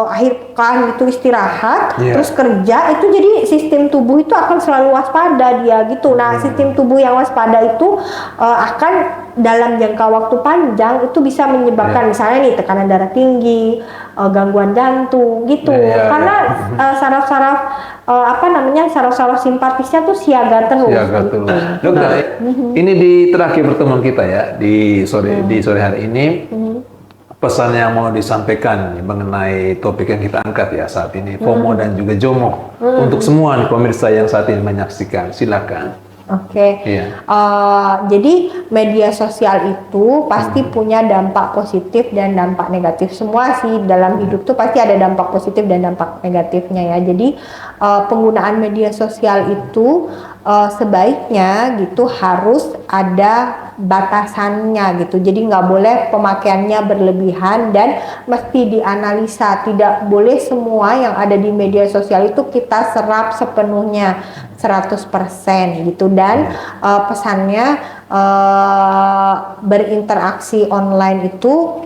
Speaker 4: akhir pekan itu istirahat, terus kerja, itu jadi sistem tubuh itu akan selalu waspada dia gitu. Nah sistem tubuh yang waspada itu akan dalam jangka waktu panjang itu bisa menyebabkan misalnya nih tekanan darah tinggi, gangguan jantung gitu. Karena saraf-saraf simpatisnya tuh siaga terus. Gitu.
Speaker 3: Dokter, ini di terakhir pertemuan kita ya di sore hari ini, pesan yang mau disampaikan mengenai topik yang kita angkat ya saat ini, FOMO dan juga JOMO untuk semua pemirsa yang saat ini menyaksikan, silakan.
Speaker 4: Oke. Jadi media sosial itu pasti punya dampak positif dan dampak negatif. Semua sih dalam hidup tuh pasti ada dampak positif dan dampak negatifnya ya. Jadi penggunaan media sosial itu sebaiknya gitu harus ada batasannya gitu. Jadi nggak boleh pemakaiannya berlebihan dan mesti dianalisa. Tidak boleh semua yang ada di media sosial itu kita serap sepenuhnya 100% gitu. Dan pesannya berinteraksi online itu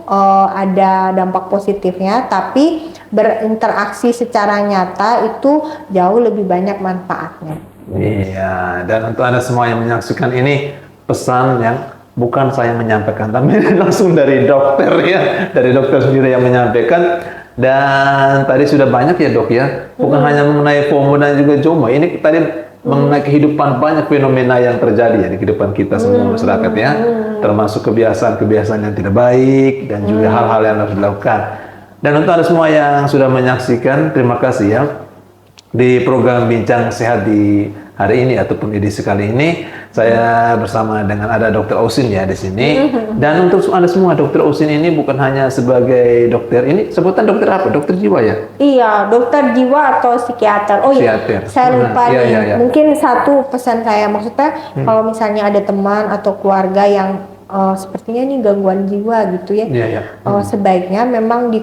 Speaker 4: ada dampak positifnya, tapi berinteraksi secara nyata itu jauh lebih banyak manfaatnya.
Speaker 3: Iya, dan untuk Anda semua yang menyaksikan ini, pesan yang bukan saya menyampaikan, tapi langsung dari dokter ya, dari dokter sendiri yang menyampaikan. Dan tadi sudah banyak ya dok ya, bukan hanya mengenai FOMO dan juga JOMO, ini tadi mengenai kehidupan, banyak fenomena yang terjadi ya di kehidupan kita semua masyarakat ya, termasuk kebiasaan-kebiasaan yang tidak baik dan juga hal-hal yang harus dilakukan. Dan untuk Anda semua yang sudah menyaksikan, terima kasih ya di program Bincang Sehat di hari ini ataupun edisi kali ini. Saya bersama dengan ada Dr. Osin ya di sini. Dan untuk Anda semua, Dr. Osin ini bukan hanya sebagai dokter, ini sebutan dokter apa? Dokter jiwa ya? Iya,
Speaker 4: dokter jiwa atau psikiater. Oh iya, saya lupa nih. Mungkin satu pesan saya, maksudnya kalau misalnya ada teman atau keluarga yang sepertinya ini gangguan jiwa gitu ya. Sebaiknya memang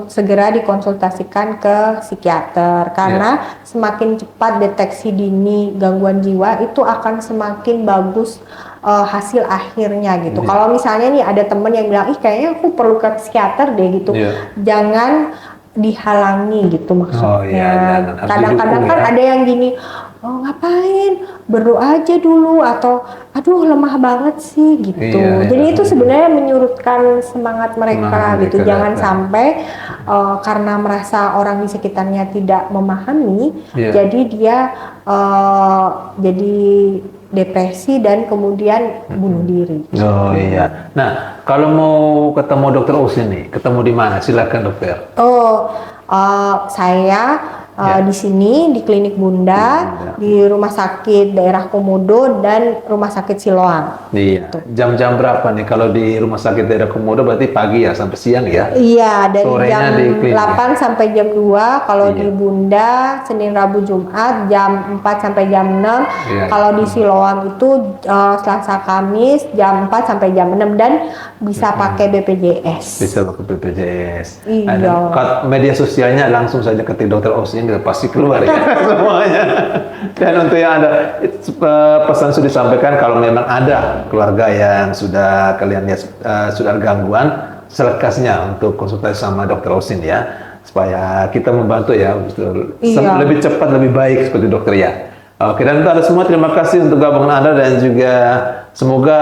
Speaker 4: segera dikonsultasikan ke psikiater, karena semakin cepat deteksi dini gangguan jiwa itu akan semakin bagus hasil akhirnya gitu. Kalau misalnya nih ada teman yang bilang, kayaknya aku perlu ke psikiater deh gitu, jangan dihalangi gitu maksudnya. Kadang-kadang kan ada yang gini, ngapain, berdoa aja dulu, atau aduh lemah banget sih gitu. Jadi itu sebenarnya menyurutkan semangat mereka gitu. Jangan sampai karena merasa orang di sekitarnya tidak memahami, jadi dia jadi depresi dan kemudian bunuh diri.
Speaker 3: Oh iya. Nah, kalau mau ketemu Dokter Osin nih, ketemu di mana? Silakan dokter.
Speaker 4: Saya di sini di Klinik Bunda, di Rumah Sakit Daerah Komodo dan Rumah Sakit Siloam.
Speaker 3: Iya. Jam-jam berapa nih kalau di Rumah Sakit Daerah Komodo? Berarti pagi ya sampai siang ya?
Speaker 4: Iya, dari jam 8 sampai jam 2. Kalau di Bunda Senin, Rabu, Jumat jam 4 sampai jam 6. Kalau di Siloam itu Selasa, Kamis jam 4 sampai jam 6 dan bisa pakai BPJS.
Speaker 3: Bisa pakai BPJS.
Speaker 4: Iya.
Speaker 3: Media sosialnya langsung saja ketik Dokter Osin udah pasti keluar ya semuanya. Dan untuk yang ada pesan sudah disampaikan, kalau memang ada keluarga yang sudah kalian lihat sudah ada gangguan, selekasnya untuk konsultasi sama Dr. Osin ya, supaya kita membantu ya lebih cepat lebih baik seperti dokter ya. Oke, dan untuk Anda semua terima kasih untuk gabungan Anda, dan juga semoga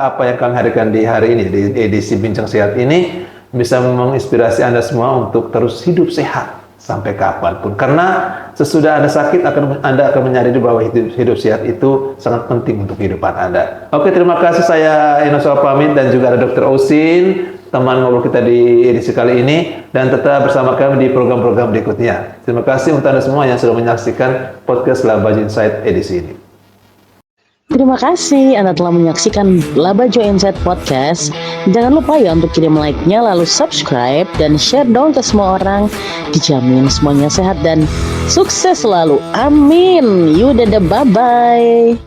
Speaker 3: apa yang kami hadirkan di hari ini di edisi Bincang Sehat ini bisa menginspirasi Anda semua untuk terus hidup sehat sampai kapanpun. Karena sesudah Anda sakit Anda akan menyadari bahwa hidup sehat itu sangat penting untuk kehidupan Anda. Oke, terima kasih, saya Inosa pamit, dan juga ada Dr. Osin, teman ngobrol kita di edisi kali ini, dan tetap bersama kami di program-program berikutnya. Terima kasih untuk Anda semua yang sudah menyaksikan podcast Laba Jo Insight edisi ini.
Speaker 5: Terima kasih Anda telah menyaksikan Laba Jo Insight Podcast. Jangan lupa ya untuk kirim like-nya, lalu subscribe dan share dong ke semua orang. Dijamin semuanya sehat dan sukses selalu. Amin. Yaudah, bye-bye.